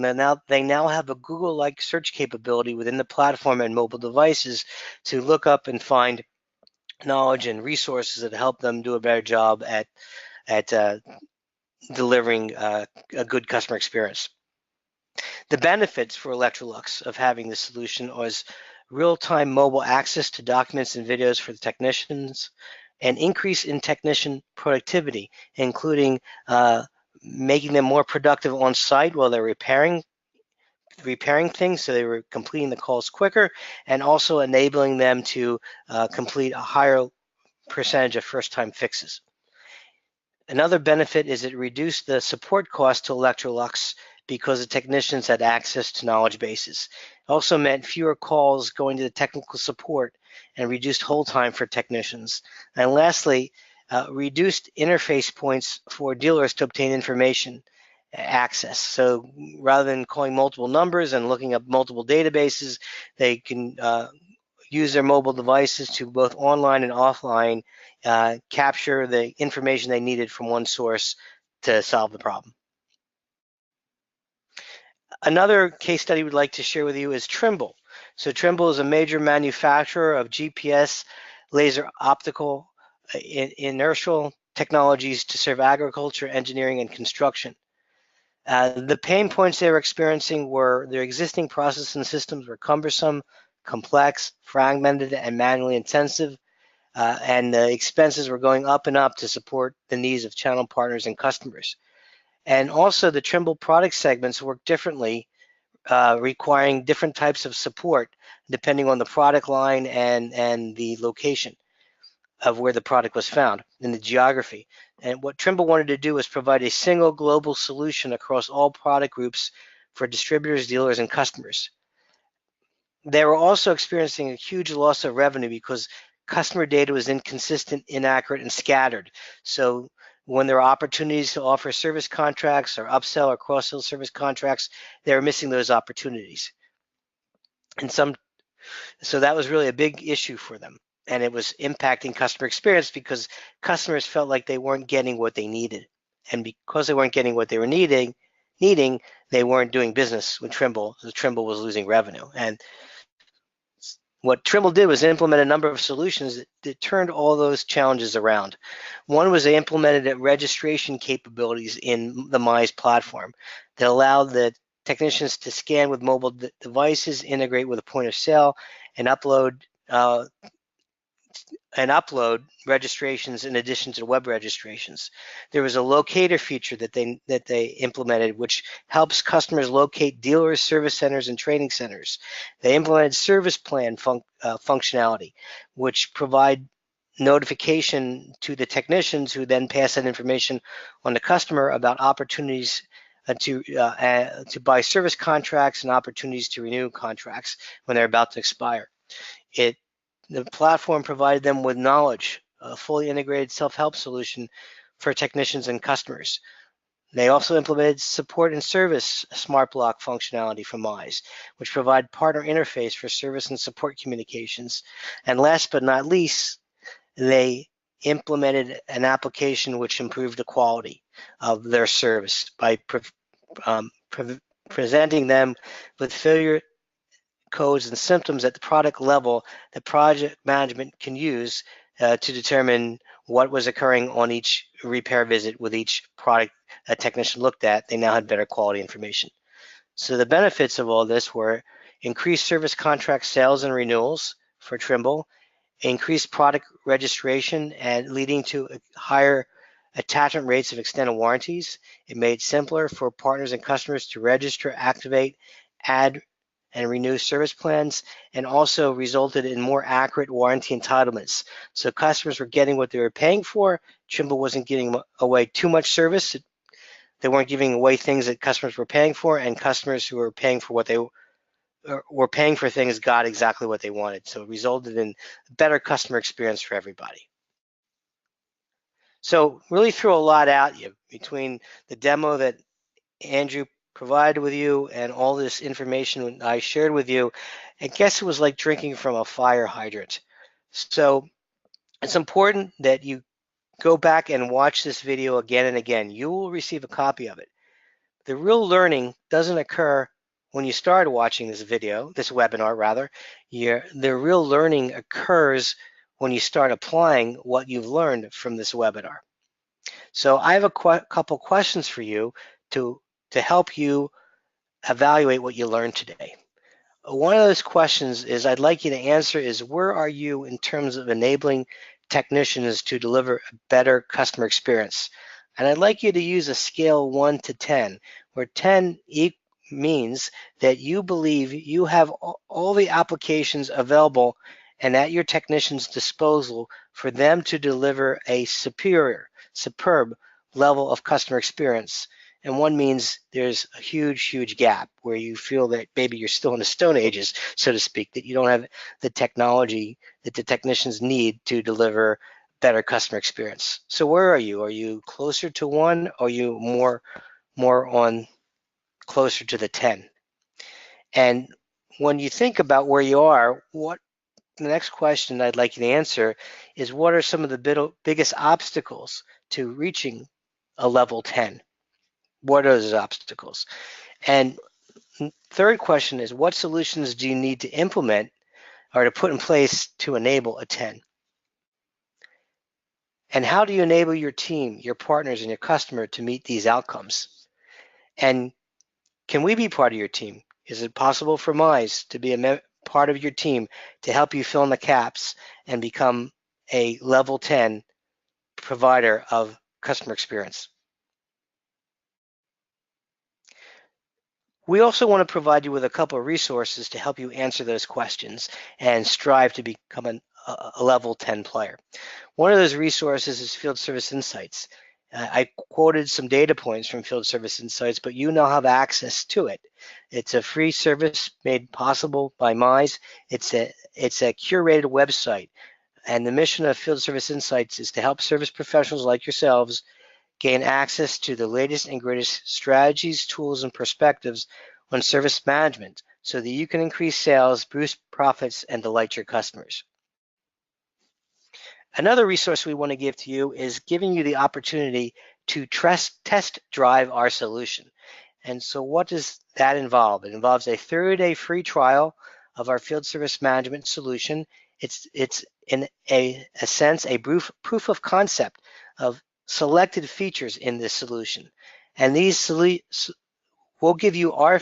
[SPEAKER 2] they now have a Google-like search capability within the platform and mobile devices to look up and find knowledge and resources that help them do a better job at delivering a good customer experience. The benefits for Electrolux of having this solution was real-time mobile access to documents and videos for the technicians, an increase in technician productivity, including making them more productive on site while they're repairing things, so they were completing the calls quicker, and also enabling them to complete a higher percentage of first-time fixes. Another benefit is it reduced the support cost to Electrolux because the technicians had access to knowledge bases. It also meant fewer calls going to the technical support and reduced hold time for technicians. And lastly, reduced interface points for dealers to obtain information access. So rather than calling multiple numbers and looking up multiple databases, they can use their mobile devices to both online and offline capture the information they needed from one source to solve the problem. Another case study we'd like to share with you is Trimble. So Trimble is a major manufacturer of GPS, laser optical, inertial technologies to serve agriculture, engineering, and construction. The pain points they were experiencing were their existing processes and systems were cumbersome, complex, fragmented, and manually intensive, and the expenses were going up and up to support the needs of channel partners and customers. And also the Trimble product segments work differently, requiring different types of support depending on the product line and the location of where the product was found in the geography. And what Trimble wanted to do was provide a single global solution across all product groups for distributors, dealers, and customers. They were also experiencing a huge loss of revenue because customer data was inconsistent, inaccurate, and scattered. So when there were opportunities to offer service contracts or upsell or cross-sell service contracts, they were missing those opportunities. And so that was really a big issue for them. And it was impacting customer experience because customers felt like they weren't getting what they needed. And because they weren't getting what they were needing, they weren't doing business with Trimble. So Trimble was losing revenue. And what Trimble did was implement a number of solutions that turned all those challenges around. One was they implemented registration capabilities in the Mize platform that allowed the technicians to scan with mobile devices, integrate with a point of sale, and upload registrations in addition to web registrations. There was a locator feature that they implemented, which helps customers locate dealers, service centers, and training centers. They implemented service plan functionality, which provide notification to the technicians who then pass that information on the customer about opportunities to buy service contracts and opportunities to renew contracts when they're about to expire. The platform provided them with knowledge, a fully integrated self-help solution for technicians and customers. They also implemented support and service smart block functionality from Mize, which provide partner interface for service and support communications. And last but not least, they implemented an application which improved the quality of their service by presenting them with failure codes and symptoms at the product level that project management can use to determine what was occurring on each repair visit with each product a technician looked at. They now had better quality information. So the benefits of all this were increased service contract sales and renewals for Trimble, increased product registration and leading to higher attachment rates of extended warranties. It made it simpler for partners and customers to register, activate, add, and renew service plans, and also resulted in more accurate warranty entitlements. So customers were getting what they were paying for. Trimble wasn't giving away too much service. They weren't giving away things that customers were paying for, and customers who were paying for what they were paying for things got exactly what they wanted. So it resulted in a better customer experience for everybody. So really threw a lot at you between the demo that Andrew provided with you and all this information I shared with you. I guess it was like drinking from a fire hydrant. So it's important that you go back and watch this video again and again. You will receive a copy of it. The real learning doesn't occur when you start watching this video, this webinar rather. The real learning occurs when you start applying what you've learned from this webinar. So I have a couple questions for you to help you evaluate what you learned today. One of those questions is I'd like you to answer is, where are you in terms of enabling technicians to deliver a better customer experience? And I'd like you to use a scale 1 to 10, where 10 means that you believe you have all the applications available and at your technician's disposal for them to deliver a superb level of customer experience. And 1 means there's a huge gap where you feel that maybe you're still in the Stone Ages, so to speak, that you don't have the technology that the technicians need to deliver better customer experience. So where are you? Are you closer to 1? Or are you more on closer to the 10? And when you think about where you are, the next question I'd like you to answer is, what are some of the biggest obstacles to reaching a level 10? What are those obstacles? And third question is, what solutions do you need to implement or to put in place to enable a 10? And how do you enable your team, your partners, and your customer to meet these outcomes? And can we be part of your team? Is it possible for Mize to be a part of your team to help you fill in the gaps and become a level 10 provider of customer experience? We also want to provide you with a couple of resources to help you answer those questions and strive to become a level 10 player. One of those resources is Field Service Insights. I quoted some data points from Field Service Insights, but you now have access to it. It's a free service made possible by Mize. It's a curated website, and the mission of Field Service Insights is to help service professionals like yourselves gain access to the latest and greatest strategies, tools, and perspectives on service management so that you can increase sales, boost profits, and delight your customers. Another resource we want to give to you is giving you the opportunity to test drive our solution. And so what does that involve? It involves a 30-day free trial of our field service management solution. It's in a sense a proof of concept of selected features in this solution. And these we'll give you our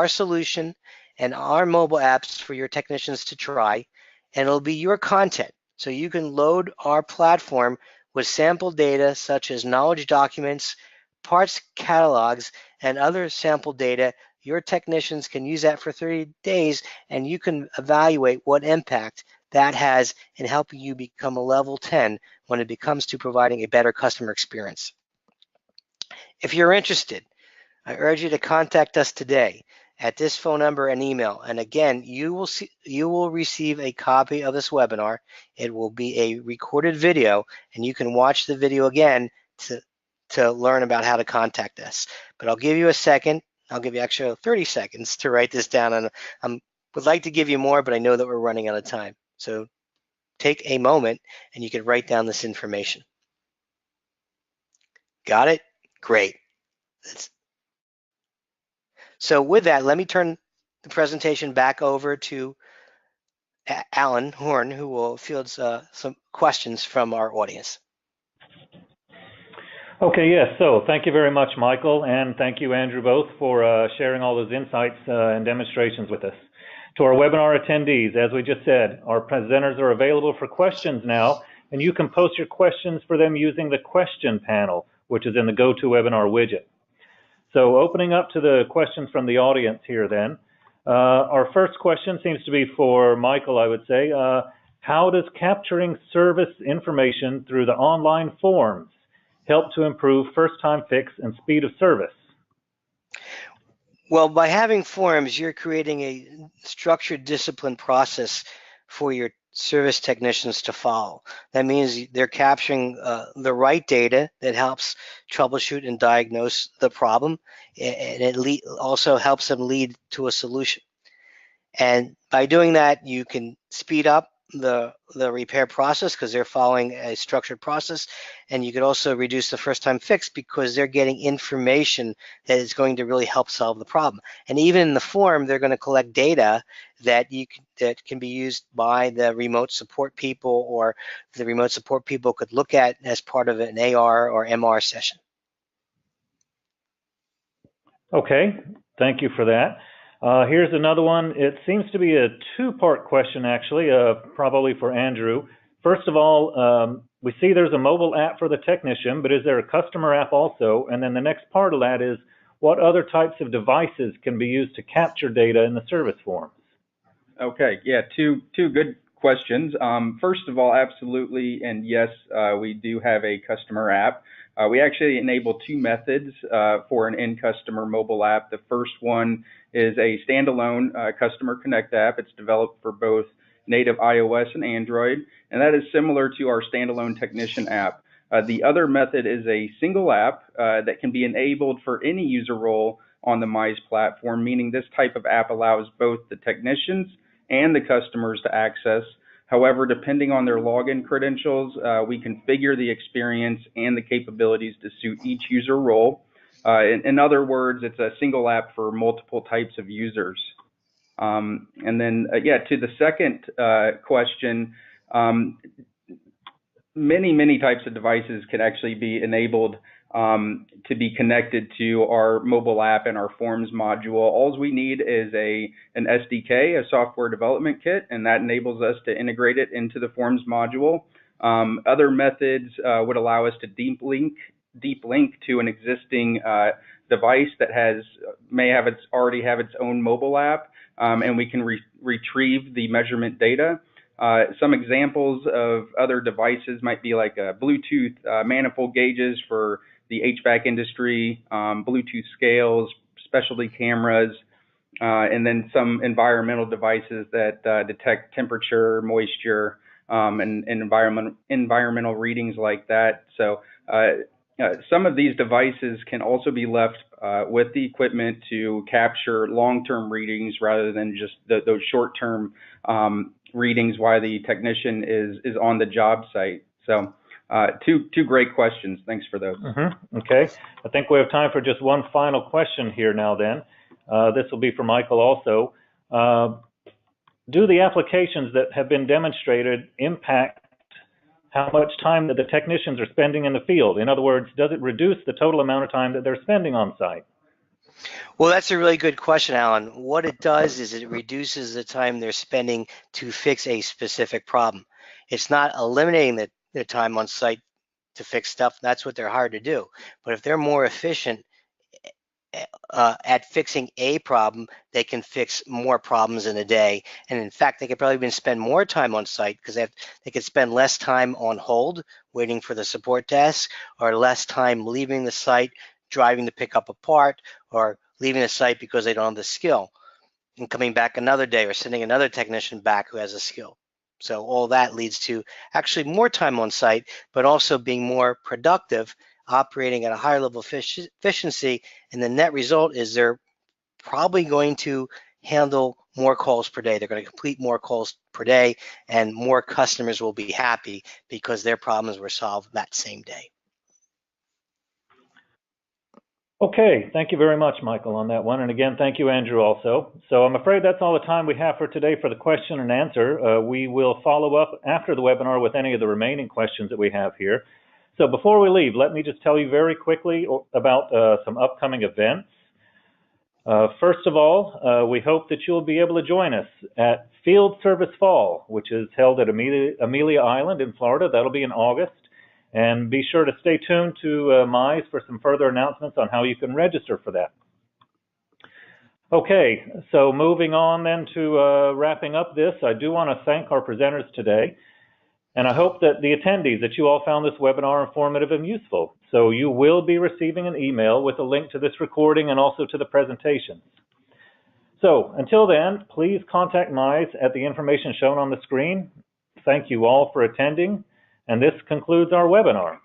[SPEAKER 2] solution and our mobile apps for your technicians to try, and it'll be your content. So you can load our platform with sample data such as knowledge documents, parts catalogs, and other sample data. Your technicians can use that for 30 days, and you can evaluate what impact that has in helping you become a level 10 when it comes to providing a better customer experience. If you're interested, I urge you to contact us today at this phone number and email. And again, you will receive a copy of this webinar. It will be a recorded video, and you can watch the video again to learn about how to contact us. But I'll give you a second. I'll give you actually 30 seconds to write this down. And I would like to give you more, but I know that we're running out of time. So take a moment and you can write down this information. Got it? Great. So with that, let me turn the presentation back over to Alan Horn, who will field some questions from our audience.
[SPEAKER 1] Okay, yes. So thank you very much, Michael, and thank you, Andrew, both for sharing all those insights and demonstrations with us. To our webinar attendees, as we just said, our presenters are available for questions now, and you can post your questions for them using the question panel, which is in the GoToWebinar widget. So opening up to the questions from the audience here then. Our first question seems to be for Michael, I would say. How does capturing service information through the online forms help to improve first-time fix and speed of service?
[SPEAKER 2] Well, by having forms, you're creating a structured, disciplined process for your service technicians to follow. That means they're capturing the right data that helps troubleshoot and diagnose the problem, and it also helps them lead to a solution. And by doing that, you can speed up the repair process because they're following a structured process, and you could also reduce the first time fix because they're getting information that is going to really help solve the problem. And even in the form, they're going to collect data that can be used by the remote support people, or the remote support people could look at as part of an AR or MR session.
[SPEAKER 1] Okay, thank you for that. Here's another one. It seems to be a two-part question, actually, probably for Andrew. First of all, we see there's a mobile app for the technician, but is there a customer app also? And then the next part of that is, what other types of devices can be used to capture data in the service forms?
[SPEAKER 5] Okay, yeah, two good questions. First of all, absolutely, and yes, we do have a customer app. We actually enable two methods for an end customer mobile app. The first one is a standalone Customer Connect app. It's developed for both native iOS and Android, and that is similar to our standalone technician app. The other method is a single app that can be enabled for any user role on the Mize platform, meaning this type of app allows both the technicians and the customers to access. However, depending on their login credentials, we configure the experience and the capabilities to suit each user role. In other words, it's a single app for multiple types of users. And then, to the second question, many types of devices can actually be enabled to be connected to our mobile app and our forms module. All we need is an SDK, a software development kit, and that enables us to integrate it into the forms module. Other methods would allow us to deep link to an existing device that may already have its own mobile app, and we can retrieve the measurement data. Some examples of other devices might be like Bluetooth manifold gauges for the HVAC industry, Bluetooth scales, specialty cameras, and then some environmental devices that detect temperature, moisture, and environmental readings like that. So some of these devices can also be left with the equipment to capture long-term readings rather than just those short-term readings while the technician is on the job site. So two great questions. Thanks for those.
[SPEAKER 1] Okay. I think we have time for just one final question here now then. This will be for Michael also. Do the applications that have been demonstrated impact how much time that the technicians are spending in the field? In other words, does it reduce the total amount of time that they're spending on site?
[SPEAKER 2] Well, that's a really good question, Alan. What it does is it reduces the time they're spending to fix a specific problem. It's not eliminating the time on site to fix stuff. That's what they're hired to do. But if they're more efficient at fixing a problem, they can fix more problems in a day. And in fact, they could probably even spend more time on site because they could spend less time on hold waiting for the support desk, or less time leaving the site driving to pick up a part, or leaving the site because they don't have the skill, and coming back another day, or sending another technician back who has a skill. So all that leads to actually more time on site, but also being more productive, operating at a higher level of efficiency. And the net result is they're probably going to handle more calls per day. They're going to complete more calls per day, and more customers will be happy because their problems were solved that same day.
[SPEAKER 1] Okay, thank you very much, Michael, on that one. And again, thank you, Andrew, also. So I'm afraid that's all the time we have for today for the question and answer. We will follow up after the webinar with any of the remaining questions that we have here. So before we leave, let me just tell you very quickly about some upcoming events. First of all, we hope that you'll be able to join us at Field Service Fall, which is held at Amelia Island in Florida. That'll be in August. And be sure to stay tuned to Mize for some further announcements on how you can register for that. Okay, so moving on then to wrapping up this, I do want to thank our presenters today. And I hope that the attendees, that you all found this webinar informative and useful. So you will be receiving an email with a link to this recording and also to the presentations. So until then, please contact Mize at the information shown on the screen. Thank you all for attending. And this concludes our webinar.